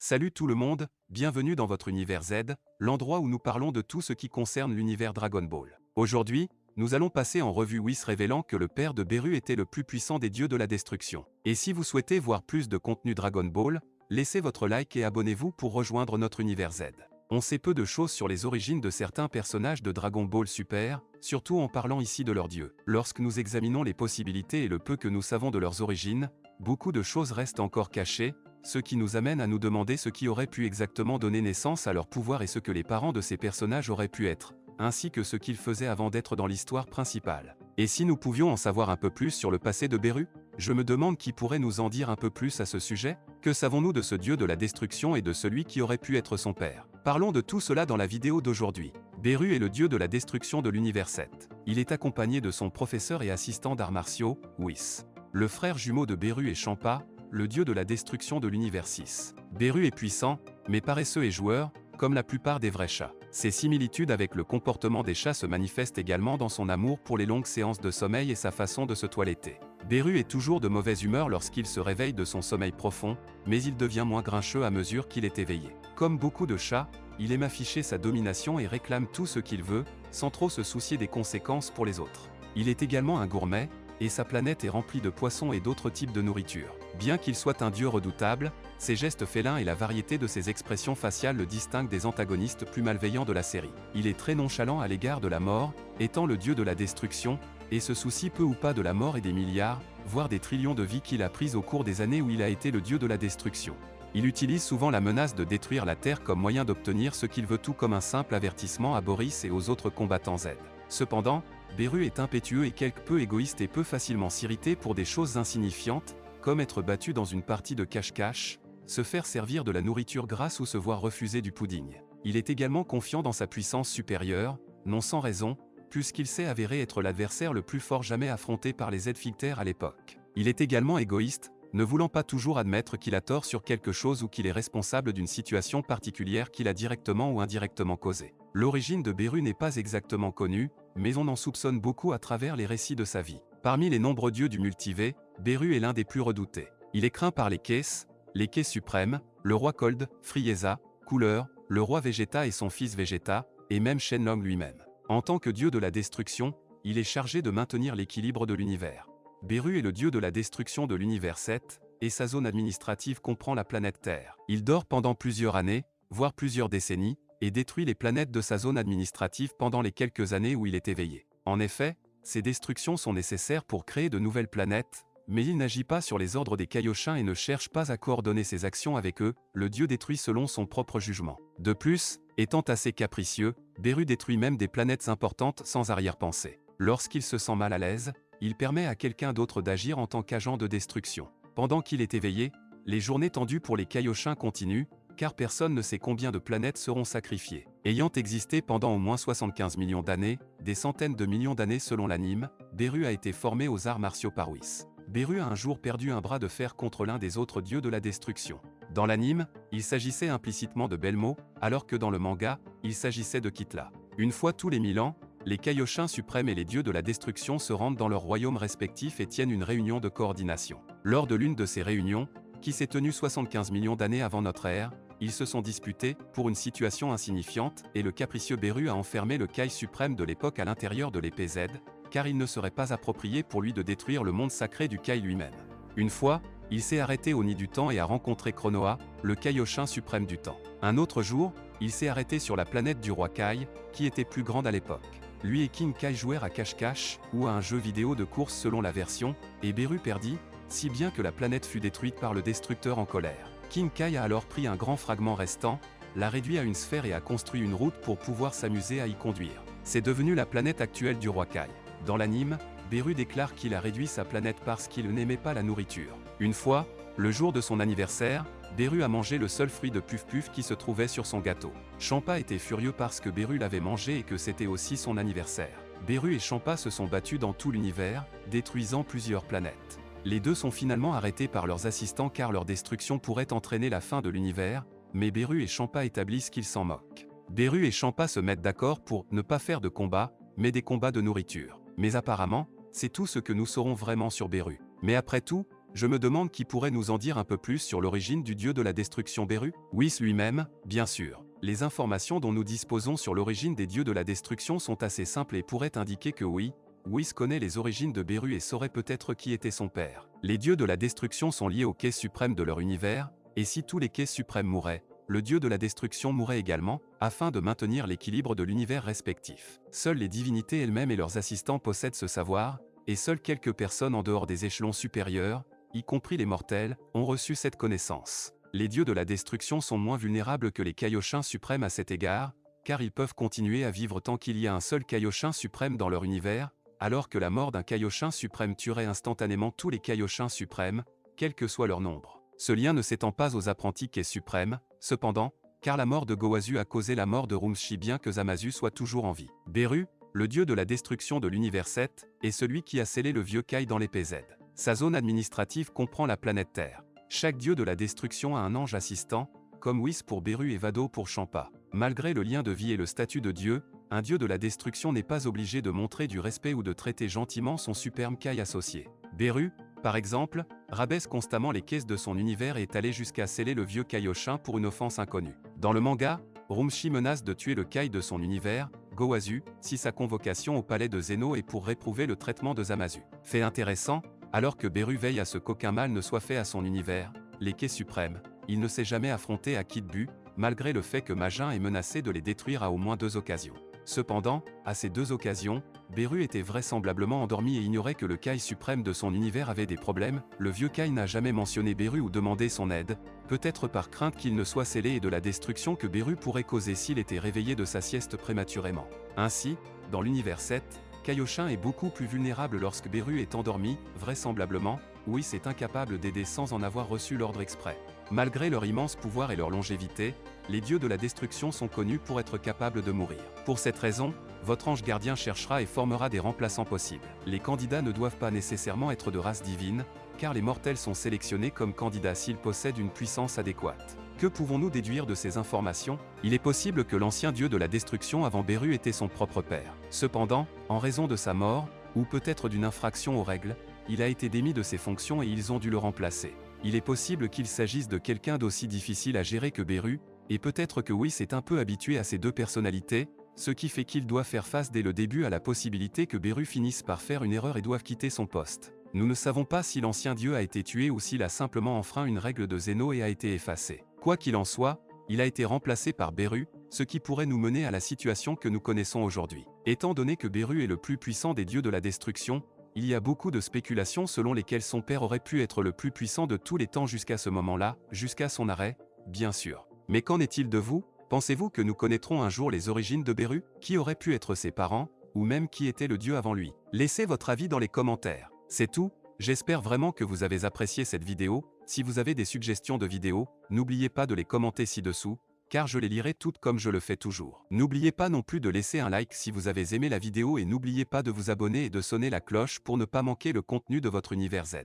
Salut tout le monde, bienvenue dans votre univers Z, l'endroit où nous parlons de tout ce qui concerne l'univers Dragon Ball. Aujourd'hui, nous allons passer en revue Whis révélant que le père de Beru était le plus puissant des dieux de la destruction. Et si vous souhaitez voir plus de contenu Dragon Ball, laissez votre like et abonnez-vous pour rejoindre notre univers Z. On sait peu de choses sur les origines de certains personnages de Dragon Ball Super, surtout en parlant ici de leurs dieux. Lorsque nous examinons les possibilités et le peu que nous savons de leurs origines, beaucoup de choses restent encore cachées, ce qui nous amène à nous demander ce qui aurait pu exactement donner naissance à leur pouvoir et ce que les parents de ces personnages auraient pu être, ainsi que ce qu'ils faisaient avant d'être dans l'histoire principale. Et si nous pouvions en savoir un peu plus sur le passé de Beru? Je me demande qui pourrait nous en dire un peu plus à ce sujet? Que savons-nous de ce dieu de la destruction et de celui qui aurait pu être son père? Parlons de tout cela dans la vidéo d'aujourd'hui. Beru est le dieu de la destruction de l'univers 7. Il est accompagné de son professeur et assistant d'arts martiaux, Whis. Le frère jumeau de Beru est Champa, le dieu de la destruction de l'univers 6. Beru est puissant, mais paresseux et joueur, comme la plupart des vrais chats. Ses similitudes avec le comportement des chats se manifestent également dans son amour pour les longues séances de sommeil et sa façon de se toiletter. Beru est toujours de mauvaise humeur lorsqu'il se réveille de son sommeil profond, mais il devient moins grincheux à mesure qu'il est éveillé. Comme beaucoup de chats, il aime afficher sa domination et réclame tout ce qu'il veut, sans trop se soucier des conséquences pour les autres. Il est également un gourmet, et sa planète est remplie de poissons et d'autres types de nourriture. Bien qu'il soit un dieu redoutable, ses gestes félins et la variété de ses expressions faciales le distinguent des antagonistes plus malveillants de la série. Il est très nonchalant à l'égard de la mort, étant le dieu de la destruction, et se soucie peu ou pas de la mort et des milliards, voire des trillions de vies qu'il a prises au cours des années où il a été le dieu de la destruction. Il utilise souvent la menace de détruire la Terre comme moyen d'obtenir ce qu'il veut, tout comme un simple avertissement à Boris et aux autres combattants Z. Cependant, Beru est impétueux et quelque peu égoïste et peut facilement s'irriter pour des choses insignifiantes, comme être battu dans une partie de cache-cache, se faire servir de la nourriture grasse ou se voir refuser du pudding. Il est également confiant dans sa puissance supérieure, non sans raison, puisqu'il s'est avéré être l'adversaire le plus fort jamais affronté par les Z-Filters à l'époque. Il est également égoïste, ne voulant pas toujours admettre qu'il a tort sur quelque chose ou qu'il est responsable d'une situation particulière qu'il a directement ou indirectement causée. L'origine de Beru n'est pas exactement connue, mais on en soupçonne beaucoup à travers les récits de sa vie. Parmi les nombreux dieux du multivers, Beru est l'un des plus redoutés. Il est craint par les Kais suprêmes, le roi Cold, Frieza, Couleur, le roi Vegeta et son fils Vegeta, et même Shenlong lui-même. En tant que dieu de la destruction, il est chargé de maintenir l'équilibre de l'univers. Beru est le dieu de la destruction de l'univers 7, et sa zone administrative comprend la planète Terre. Il dort pendant plusieurs années, voire plusieurs décennies, et détruit les planètes de sa zone administrative pendant les quelques années où il est éveillé. En effet, ces destructions sont nécessaires pour créer de nouvelles planètes, mais il n'agit pas sur les ordres des Kaioshin et ne cherche pas à coordonner ses actions avec eux, le dieu détruit selon son propre jugement. De plus, étant assez capricieux, Beru détruit même des planètes importantes sans arrière-pensée. Lorsqu'il se sent mal à l'aise, il permet à quelqu'un d'autre d'agir en tant qu'agent de destruction. Pendant qu'il est éveillé, les journées tendues pour les Kaioshin continuent, car personne ne sait combien de planètes seront sacrifiées. Ayant existé pendant au moins 75 millions d'années, des centaines de millions d'années selon l'anime, Beru a été formé aux arts martiaux par Whis. Beru a un jour perdu un bras de fer contre l'un des autres dieux de la destruction. Dans l'anime, il s'agissait implicitement de Belmo, alors que dans le manga, il s'agissait de Kitla. Une fois tous les 1000 ans, les Kaioshin suprêmes et les dieux de la destruction se rendent dans leurs royaumes respectifs et tiennent une réunion de coordination. Lors de l'une de ces réunions, qui s'est tenue 75 millions d'années avant notre ère, ils se sont disputés pour une situation insignifiante et le capricieux Beru a enfermé le Kai suprême de l'époque à l'intérieur de l'épée Z, car il ne serait pas approprié pour lui de détruire le monde sacré du Kai lui-même. Une fois, il s'est arrêté au nid du temps et a rencontré Chronoa, le Kaioshin suprême du temps. Un autre jour, il s'est arrêté sur la planète du roi Kai, qui était plus grande à l'époque. Lui et King Kai jouèrent à cache-cache, ou à un jeu vidéo de course selon la version, et Beru perdit, si bien que la planète fut détruite par le destructeur en colère. King Kai a alors pris un grand fragment restant, l'a réduit à une sphère et a construit une route pour pouvoir s'amuser à y conduire. C'est devenu la planète actuelle du roi Kai. Dans l'anime, Beru déclare qu'il a réduit sa planète parce qu'il n'aimait pas la nourriture. Une fois, le jour de son anniversaire, Beru a mangé le seul fruit de Puff Puff qui se trouvait sur son gâteau. Champa était furieux parce que Beru l'avait mangé et que c'était aussi son anniversaire. Beru et Champa se sont battus dans tout l'univers, détruisant plusieurs planètes. Les deux sont finalement arrêtés par leurs assistants car leur destruction pourrait entraîner la fin de l'univers, mais Beru et Champa établissent qu'ils s'en moquent. Beru et Champa se mettent d'accord pour ne pas faire de combat, mais des combats de nourriture. Mais apparemment, c'est tout ce que nous saurons vraiment sur Beru. Mais après tout, Je me demande qui pourrait nous en dire un peu plus sur l'origine du dieu de la destruction Beru? Whis lui-même, bien sûr. Les informations dont nous disposons sur l'origine des dieux de la destruction sont assez simples et pourraient indiquer que oui, Whis connaît les origines de Beru et saurait peut-être qui était son père. Les dieux de la destruction sont liés au quai suprême de leur univers, et si tous les quais suprêmes mouraient, le dieu de la destruction mourrait également, afin de maintenir l'équilibre de l'univers respectif. Seules les divinités elles-mêmes et leurs assistants possèdent ce savoir, et seules quelques personnes en dehors des échelons supérieurs, y compris les mortels, ont reçu cette connaissance. Les dieux de la destruction sont moins vulnérables que les Kaioshin suprêmes à cet égard, car ils peuvent continuer à vivre tant qu'il y a un seul Kaioshin suprême dans leur univers, alors que la mort d'un Kaioshin suprême tuerait instantanément tous les Kaioshin suprêmes, quel que soit leur nombre. Ce lien ne s'étend pas aux apprentis Quais suprêmes, cependant, car la mort de Gowazu a causé la mort de Rumshi bien que Zamasu soit toujours en vie. Beru, le dieu de la destruction de l'univers 7, est celui qui a scellé le vieux Kai dans l'épée Z. Sa zone administrative comprend la planète Terre. Chaque dieu de la destruction a un ange assistant, comme Whis pour Beru et Vado pour Champa. Malgré le lien de vie et le statut de dieu, un dieu de la destruction n'est pas obligé de montrer du respect ou de traiter gentiment son superbe Kai associé. Beru, par exemple, rabaisse constamment les caisses de son univers et est allé jusqu'à sceller le vieux Kaioshin pour une offense inconnue. Dans le manga, Rumshi menace de tuer le Kai de son univers, Gowazu, si sa convocation au palais de Zeno est pour réprouver le traitement de Zamasu. Fait intéressant, alors que Beru veille à ce qu'aucun mal ne soit fait à son univers, les quais suprêmes, il ne s'est jamais affronté à Kid Buu, malgré le fait que Majin ait menacé de les détruire à au moins 2 occasions. Cependant, à ces 2 occasions, Beru était vraisemblablement endormi et ignorait que le Kai suprême de son univers avait des problèmes. Le vieux Kai n'a jamais mentionné Beru ou demandé son aide, peut-être par crainte qu'il ne soit scellé et de la destruction que Beru pourrait causer s'il était réveillé de sa sieste prématurément. Ainsi, dans l'univers 7, Kaioshin est beaucoup plus vulnérable lorsque Beru est endormi, vraisemblablement, Whis est incapable d'aider sans en avoir reçu l'ordre exprès. Malgré leur immense pouvoir et leur longévité, les dieux de la destruction sont connus pour être capables de mourir. Pour cette raison, votre ange gardien cherchera et formera des remplaçants possibles. Les candidats ne doivent pas nécessairement être de race divine, car les mortels sont sélectionnés comme candidats s'ils possèdent une puissance adéquate. Que pouvons-nous déduire de ces informations? Il est possible que l'ancien dieu de la destruction avant Beru était son propre père. Cependant, en raison de sa mort, ou peut-être d'une infraction aux règles, il a été démis de ses fonctions et ils ont dû le remplacer. Il est possible qu'il s'agisse de quelqu'un d'aussi difficile à gérer que Beru, et peut-être que Whis est un peu habitué à ces 2 personnalités, ce qui fait qu'il doit faire face dès le début à la possibilité que Beru finisse par faire une erreur et doive quitter son poste. Nous ne savons pas si l'ancien dieu a été tué ou s'il a simplement enfreint une règle de Zeno et a été effacé. Quoi qu'il en soit, il a été remplacé par Beru, ce qui pourrait nous mener à la situation que nous connaissons aujourd'hui. Étant donné que Beru est le plus puissant des dieux de la destruction, il y a beaucoup de spéculations selon lesquelles son père aurait pu être le plus puissant de tous les temps jusqu'à ce moment-là, jusqu'à son arrêt, bien sûr. Mais qu'en est-il de vous? Pensez-vous que nous connaîtrons un jour les origines de Beru? Qui aurait pu être ses parents, ou même qui était le dieu avant lui? Laissez votre avis dans les commentaires. C'est tout, j'espère vraiment que vous avez apprécié cette vidéo. Si vous avez des suggestions de vidéos, n'oubliez pas de les commenter ci-dessous, car je les lirai toutes comme je le fais toujours. N'oubliez pas non plus de laisser un like si vous avez aimé la vidéo et n'oubliez pas de vous abonner et de sonner la cloche pour ne pas manquer le contenu de votre univers Z.